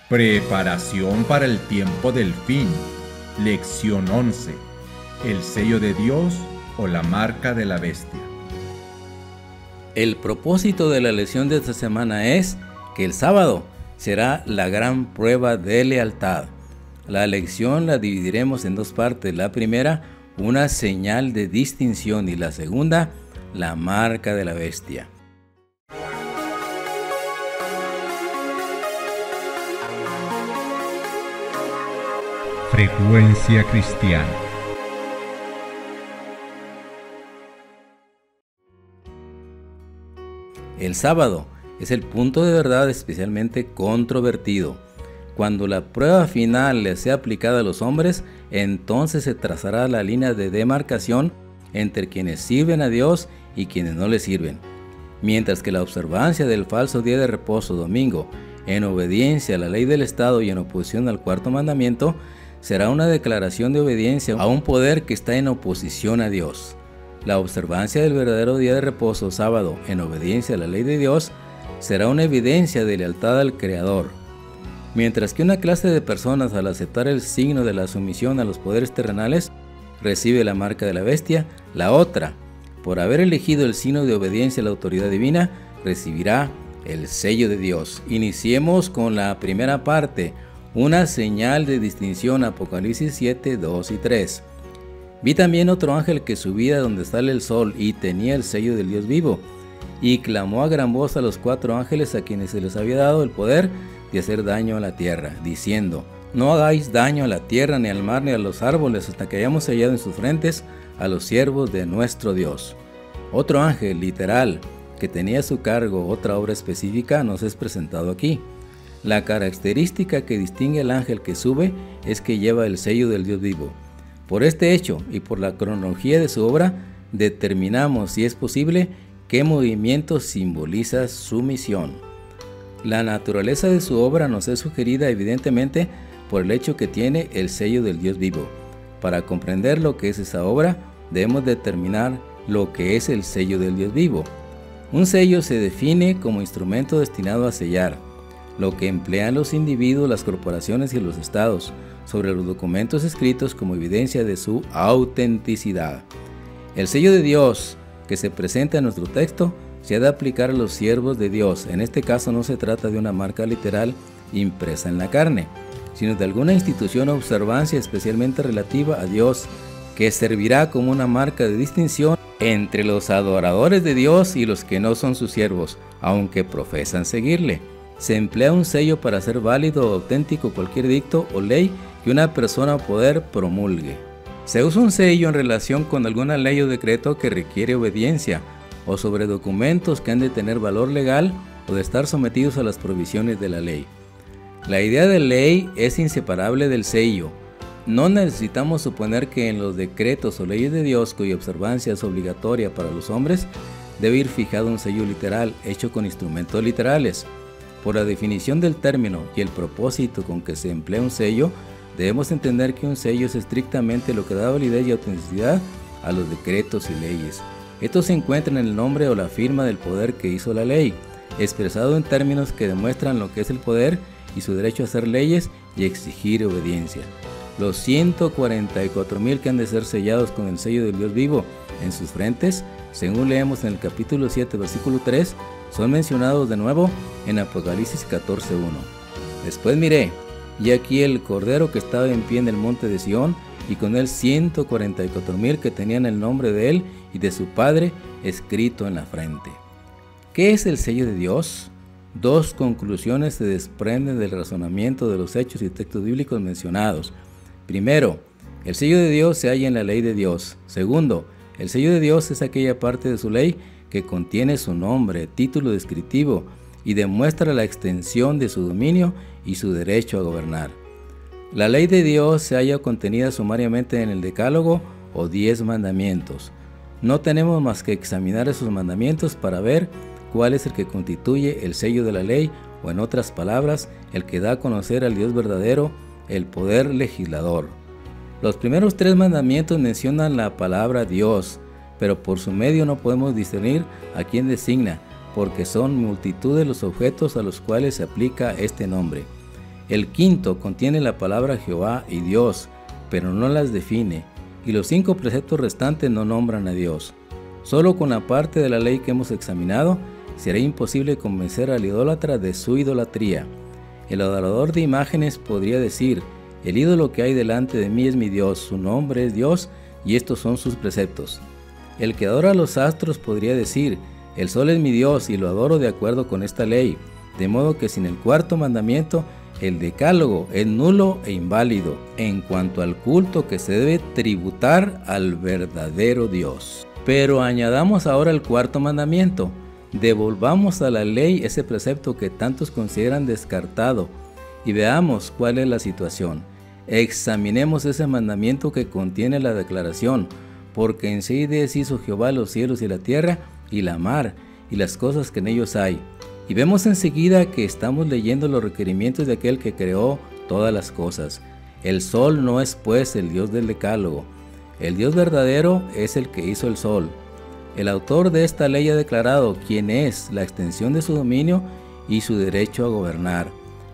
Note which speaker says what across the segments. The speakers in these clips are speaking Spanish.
Speaker 1: Preparación para el tiempo del fin. Lección 11. El sello de Dios o la marca de la bestia.
Speaker 2: El propósito de la lección de esta semana es que el sábado será la gran prueba de lealtad. La lección la dividiremos en dos partes. La primera, una señal de distinción, y la segunda, la marca de la bestia.
Speaker 1: Frecuencia cristiana.
Speaker 2: El sábado es el punto de verdad especialmente controvertido. Cuando la prueba final le sea aplicada a los hombres, entonces se trazará la línea de demarcación entre quienes sirven a Dios y quienes no le sirven. Mientras que la observancia del falso día de reposo domingo, en obediencia a la ley del Estado y en oposición al cuarto mandamiento, será una declaración de obediencia a un poder que está en oposición a Dios. La observancia del verdadero día de reposo sábado en obediencia a la ley de Dios será una evidencia de lealtad al Creador. Mientras que una clase de personas, al aceptar el signo de la sumisión a los poderes terrenales, recibe la marca de la bestia, la otra, por haber elegido el signo de obediencia a la autoridad divina, recibirá el sello de Dios. Iniciemos con la primera parte, una señal de distinción, Apocalipsis 7, 2 y 3. Vi también otro ángel que subía donde sale el sol y tenía el sello del Dios vivo, y clamó a gran voz a los cuatro ángeles a quienes se les había dado el poder de hacer daño a la tierra, diciendo: no hagáis daño a la tierra, ni al mar, ni a los árboles, hasta que hayamos sellado en sus frentes a los siervos de nuestro Dios. Otro ángel, literal, que tenía a su cargo otra obra específica, nos es presentado aquí. La característica que distingue al ángel que sube es que lleva el sello del Dios vivo. Por este hecho y por la cronología de su obra, determinamos, si es posible, qué movimiento simboliza su misión. La naturaleza de su obra nos es sugerida evidentemente por el hecho que tiene el sello del Dios vivo. Para comprender lo que es esa obra, debemos determinar lo que es el sello del Dios vivo. Un sello se define como instrumento destinado a sellar, lo que emplean los individuos, las corporaciones y los estados sobre los documentos escritos como evidencia de su autenticidad. El sello de Dios que se presenta en nuestro texto se ha de aplicar a los siervos de Dios. En este caso no se trata de una marca literal impresa en la carne, sino de alguna institución o observancia especialmente relativa a Dios, que servirá como una marca de distinción entre los adoradores de Dios y los que no son sus siervos, aunque profesan seguirle. Se emplea un sello para hacer válido o auténtico cualquier edicto o ley que una persona o poder promulgue. Se usa un sello en relación con alguna ley o decreto que requiere obediencia, o sobre documentos que han de tener valor legal o de estar sometidos a las provisiones de la ley. La idea de ley es inseparable del sello. No necesitamos suponer que en los decretos o leyes de Dios, cuya observancia es obligatoria para los hombres, debe ir fijado un sello literal hecho con instrumentos literales. Por la definición del término y el propósito con que se emplea un sello, debemos entender que un sello es estrictamente lo que da validez y autenticidad a los decretos y leyes. Estos se encuentran en el nombre o la firma del poder que hizo la ley, expresado en términos que demuestran lo que es el poder y su derecho a hacer leyes y exigir obediencia. Los 144,000 que han de ser sellados con el sello del Dios vivo en sus frentes, según leemos en el capítulo 7, versículo 3, son mencionados de nuevo en Apocalipsis 14:1. Después miré, y aquí el Cordero que estaba en pie en el monte de Sión, y con él 144,000 que tenían el nombre de él y de su Padre escrito en la frente. ¿Qué es el sello de Dios? Dos conclusiones se desprenden del razonamiento de los hechos y textos bíblicos mencionados. Primero, el sello de Dios se halla en la ley de Dios. Segundo, el sello de Dios es aquella parte de su ley que contiene su nombre, título descriptivo, y demuestra la extensión de su dominio y su derecho a gobernar. La ley de Dios se halla contenida sumariamente en el Decálogo o 10 mandamientos. No tenemos más que examinar esos mandamientos para ver cuál es el que constituye el sello de la ley, o en otras palabras, el que da a conocer al Dios verdadero, el poder legislador. Los primeros 3 mandamientos mencionan la palabra Dios, pero por su medio no podemos discernir a quién designa, porque son multitud de los objetos a los cuales se aplica este nombre. El quinto contiene la palabra Jehová y Dios, pero no las define, y los 5 preceptos restantes no nombran a Dios. Solo con la parte de la ley que hemos examinado, será imposible convencer al idólatra de su idolatría. El adorador de imágenes podría decir: el ídolo que hay delante de mí es mi Dios, su nombre es Dios, y estos son sus preceptos. El que adora a los astros podría decir: el sol es mi Dios y lo adoro de acuerdo con esta ley, de modo que sin el cuarto mandamiento, el decálogo es nulo e inválido en cuanto al culto que se debe tributar al verdadero Dios. Pero añadamos ahora el cuarto mandamiento. Devolvamos a la ley ese precepto que tantos consideran descartado y veamos cuál es la situación. Examinemos ese mandamiento que contiene la declaración: porque en 6 días hizo Jehová los cielos y la tierra y la mar y las cosas que en ellos hay. Y vemos enseguida que estamos leyendo los requerimientos de aquel que creó todas las cosas. El sol no es pues el Dios del decálogo. El Dios verdadero es el que hizo el sol. El autor de esta ley ha declarado quién es, la extensión de su dominio y su derecho a gobernar.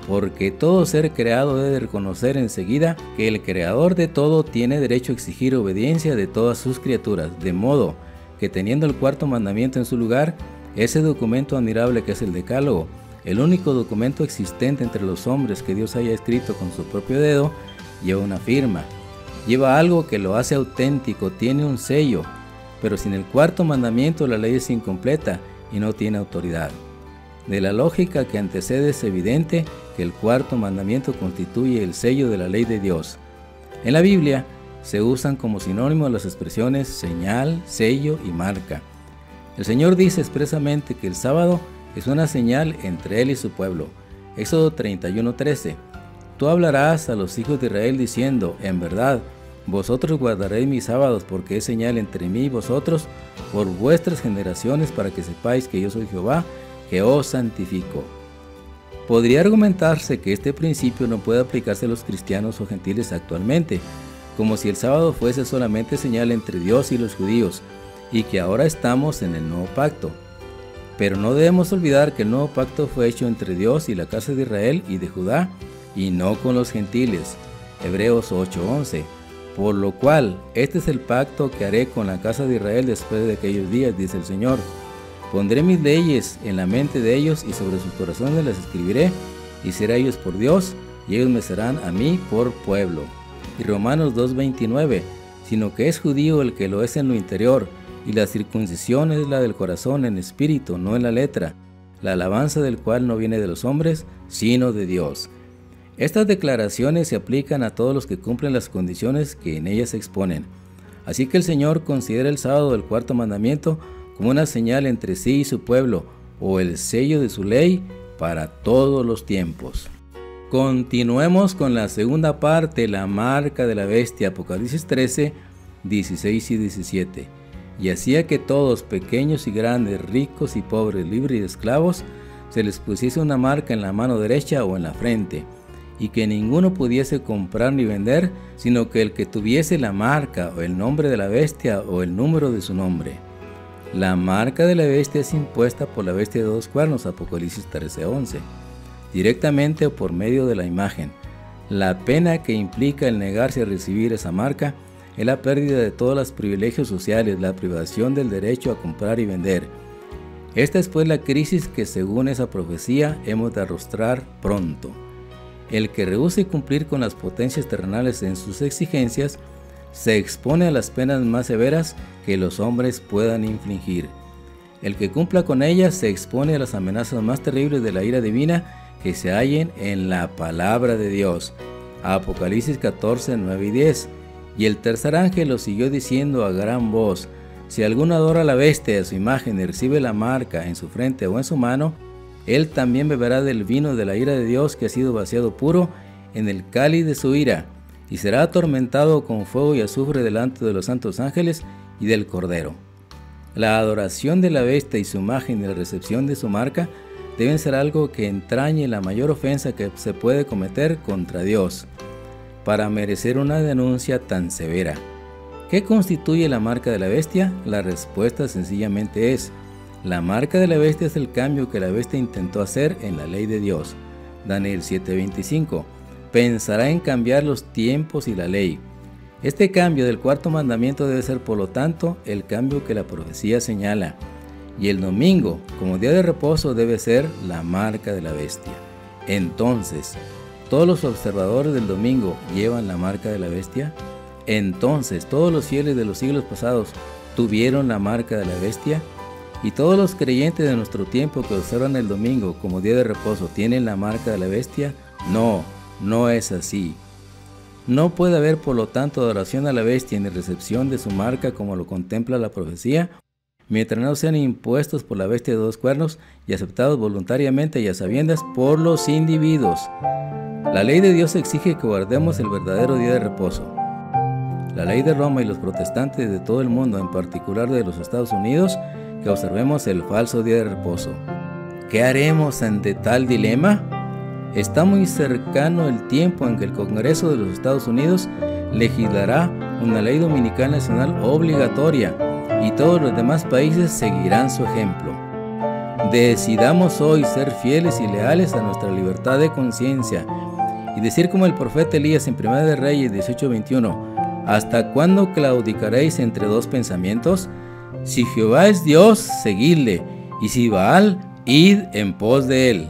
Speaker 2: Porque todo ser creado debe reconocer enseguida que el creador de todo tiene derecho a exigir obediencia de todas sus criaturas, de modo que teniendo el cuarto mandamiento en su lugar, ese documento admirable que es el decálogo, el único documento existente entre los hombres que Dios haya escrito con su propio dedo, lleva una firma, lleva algo que lo hace auténtico, tiene un sello, pero sin el cuarto mandamiento la ley es incompleta y no tiene autoridad. De la lógica que antecede es evidente que el cuarto mandamiento constituye el sello de la ley de Dios. En la Biblia se usan como sinónimos las expresiones señal, sello y marca. El Señor dice expresamente que el sábado es una señal entre Él y su pueblo. Éxodo 31:13. Tú hablarás a los hijos de Israel diciendo: en verdad, vosotros guardaréis mis sábados, porque es señal entre mí y vosotros por vuestras generaciones, para que sepáis que yo soy Jehová, que os santifico. Podría argumentarse que este principio no puede aplicarse a los cristianos o gentiles actualmente, como si el sábado fuese solamente señal entre Dios y los judíos, y que ahora estamos en el nuevo pacto. Pero no debemos olvidar que el nuevo pacto fue hecho entre Dios y la casa de Israel y de Judá, y no con los gentiles. Hebreos 8:11. Por lo cual, este es el pacto que haré con la casa de Israel después de aquellos días, dice el Señor. Pondré mis leyes en la mente de ellos y sobre sus corazones las escribiré, y seré a ellos por Dios, y ellos me serán a mí por pueblo. Y Romanos 2:29. Sino que es judío el que lo es en lo interior, y la circuncisión es la del corazón en espíritu, no en la letra, la alabanza del cual no viene de los hombres, sino de Dios. Estas declaraciones se aplican a todos los que cumplen las condiciones que en ellas se exponen. Así que el Señor considera el sábado del cuarto mandamiento como una señal entre sí y su pueblo, o el sello de su ley para todos los tiempos. Continuemos con la segunda parte, la marca de la bestia, Apocalipsis 13, 16 y 17. Y hacía que todos, pequeños y grandes, ricos y pobres, libres y esclavos, se les pusiese una marca en la mano derecha o en la frente, y que ninguno pudiese comprar ni vender, sino que el que tuviese la marca o el nombre de la bestia o el número de su nombre. La marca de la bestia es impuesta por la bestia de 2 cuernos, Apocalipsis 13:11, directamente o por medio de la imagen. La pena que implica el negarse a recibir esa marca es la pérdida de todos los privilegios sociales, la privación del derecho a comprar y vender. Esta es pues la crisis que según esa profecía hemos de arrostrar pronto. El que rehúse cumplir con las potencias terrenales en sus exigencias, se expone a las penas más severas que los hombres puedan infligir. El que cumpla con ellas se expone a las amenazas más terribles de la ira divina que se hallen en la palabra de Dios. Apocalipsis 14, 9 y 10. Y el tercer ángel lo siguió diciendo a gran voz: si alguno adora a la bestia de su imagen y recibe la marca en su frente o en su mano, él también beberá del vino de la ira de Dios que ha sido vaciado puro en el cáliz de su ira, y será atormentado con fuego y azufre delante de los santos ángeles y del Cordero. La adoración de la bestia y su imagen y la recepción de su marca deben ser algo que entrañe la mayor ofensa que se puede cometer contra Dios, para merecer una denuncia tan severa. ¿Qué constituye la marca de la bestia? La respuesta sencillamente es: la marca de la bestia es el cambio que la bestia intentó hacer en la ley de Dios. Daniel 7:25. Pensará en cambiar los tiempos y la ley. Este cambio del cuarto mandamiento debe ser, por lo tanto, el cambio que la profecía señala. Y el domingo, como día de reposo, debe ser la marca de la bestia. Entonces, ¿todos los observadores del domingo llevan la marca de la bestia? Entonces, ¿todos los fieles de los siglos pasados tuvieron la marca de la bestia? ¿Y todos los creyentes de nuestro tiempo que observan el domingo como día de reposo tienen la marca de la bestia? No, no es así. No puede haber, por lo tanto, adoración a la bestia ni recepción de su marca como lo contempla la profecía, mientras no sean impuestos por la bestia de 2 cuernos y aceptados voluntariamente y a sabiendas por los individuos. La ley de Dios exige que guardemos el verdadero día de reposo. La ley de Roma y los protestantes de todo el mundo, en particular de los Estados Unidos, que observemos el falso día de reposo. ¿Qué haremos ante tal dilema? Está muy cercano el tiempo en que el Congreso de los Estados Unidos legislará una ley dominical nacional obligatoria y todos los demás países seguirán su ejemplo. Decidamos hoy ser fieles y leales a nuestra libertad de conciencia y decir como el profeta Elías en 1 de Reyes 18:21: ¿hasta cuándo claudicaréis entre 2 pensamientos? Si Jehová es Dios, seguidle, y si Baal, id en pos de él.